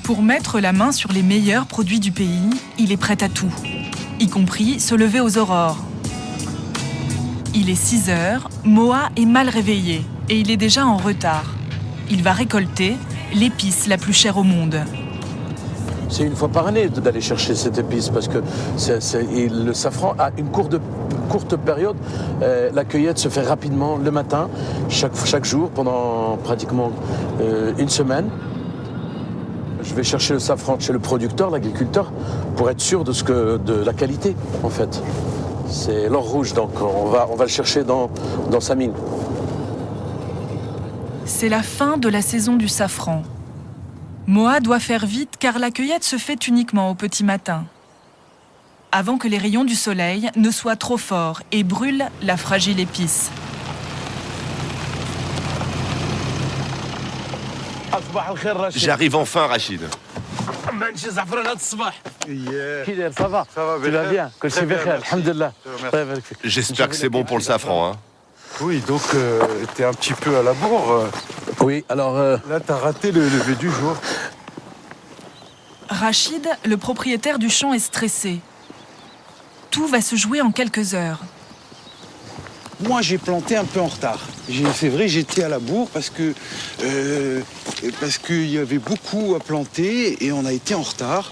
Pour mettre la main sur les meilleurs produits du pays, il est prêt à tout, y compris se lever aux aurores. Il est 6 heures, Moa est mal réveillé et il est déjà en retard. Il va récolter l'épice la plus chère au monde. C'est une fois par année d'aller chercher cette épice parce que le safran a une courte période. La cueillette se fait rapidement le matin, chaque jour, pendant pratiquement une semaine. Je vais chercher le safran chez le producteur, l'agriculteur, pour être sûr de la qualité, en fait. C'est l'or rouge, donc on va le chercher dans sa mine. C'est la fin de la saison du safran. Moa doit faire vite car la cueillette se fait uniquement au petit matin, avant que les rayons du soleil ne soient trop forts et brûlent la fragile épice. J'arrive enfin, Rachid. Ça va, tu vas bien? J'espère que c'est bon pour le safran. Hein. Oui, donc t'es un petit peu à la bourre. Oui, alors... Là, t'as raté le lever du jour. Rachid, le propriétaire du champ, est stressé. Tout va se jouer en quelques heures. Moi, j'ai planté un peu en retard. C'est vrai, j'étais à la bourre parce qu'il y avait beaucoup à planter et on a été en retard.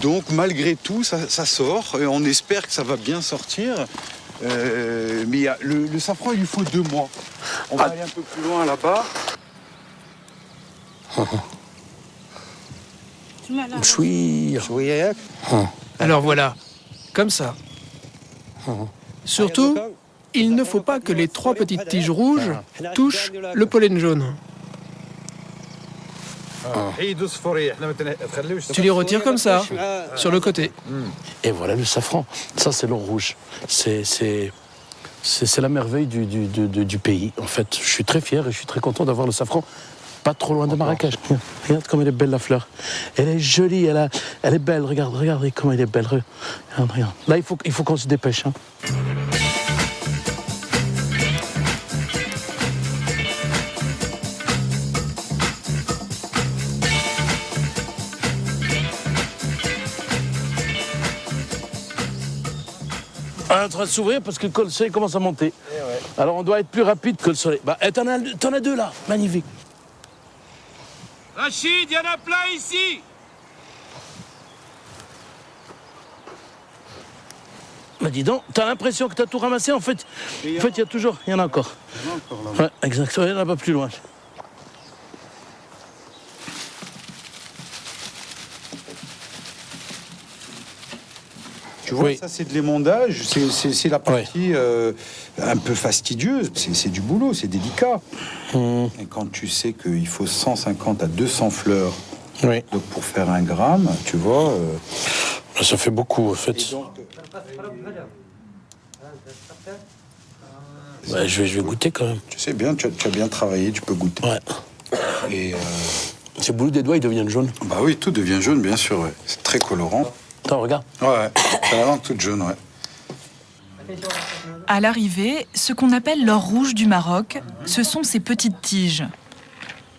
Donc, malgré tout, ça sort et on espère que ça va bien sortir. Mais le safran, il lui faut 2 mois. On va aller un peu plus loin là-bas. Alors voilà, comme ça. Surtout, il ne faut pas que les 3 petites tiges rouges touchent le pollen jaune. Tu les retires comme ça, sur le côté. Et voilà le safran. Ça, c'est l'or rouge. C'est la merveille du pays. En fait, je suis très fier et je suis très content d'avoir le safran pas trop loin de Marrakech. Regarde comme elle est belle, la fleur. Elle est jolie, elle est belle. Regarde comme elle est belle. Regarde. Là, il faut qu'on se dépêche. Hein. On est en train de s'ouvrir parce que le soleil commence à monter. Alors on doit être plus rapide que le soleil. Bah, t'en as 2 là, magnifique. Rachid, il y en a plein ici. Bah dis donc, t'as l'impression que t'as tout ramassé, en fait il y a toujours, il y en a encore. Ouais, exactement, il y en a pas plus loin. Tu vois, ça c'est de l'émondage, c'est la partie un peu fastidieuse, c'est du boulot, c'est délicat. Et quand tu sais qu'il faut 150 à 200 fleurs donc pour faire 1 gramme, tu vois... Ça fait beaucoup, en fait. Bah, je vais goûter quand même. Tu sais bien, tu as bien travaillé, tu peux goûter. Ouais. Et ces boulots des doigts, ils deviennent jaunes. Bah oui, tout devient jaune, bien sûr, ouais. C'est très colorant. Attends, regarde. Ouais, t'as la langue toute jaune, ouais. À l'arrivée, ce qu'on appelle l'or rouge du Maroc, ce sont ces petites tiges.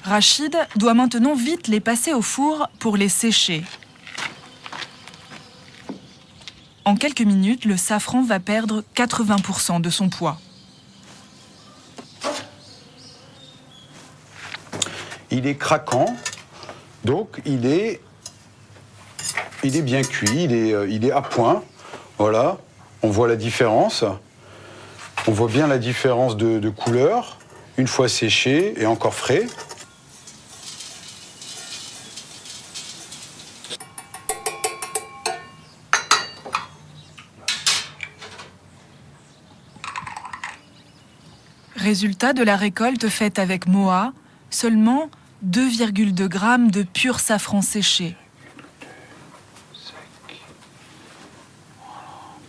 Rachid doit maintenant vite les passer au four pour les sécher. En quelques minutes, le safran va perdre 80% de son poids. Il est craquant, donc il est bien cuit, il est à point. Voilà, on voit la différence. On voit bien la différence de couleur, une fois séché et encore frais. Résultat de la récolte faite avec Moa, seulement 2,2 grammes de pur safran séché.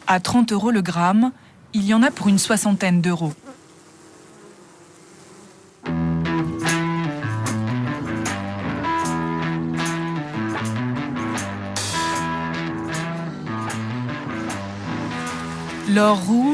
À 30 € le gramme, il y en a pour une 60aine d'euros. L'or rouge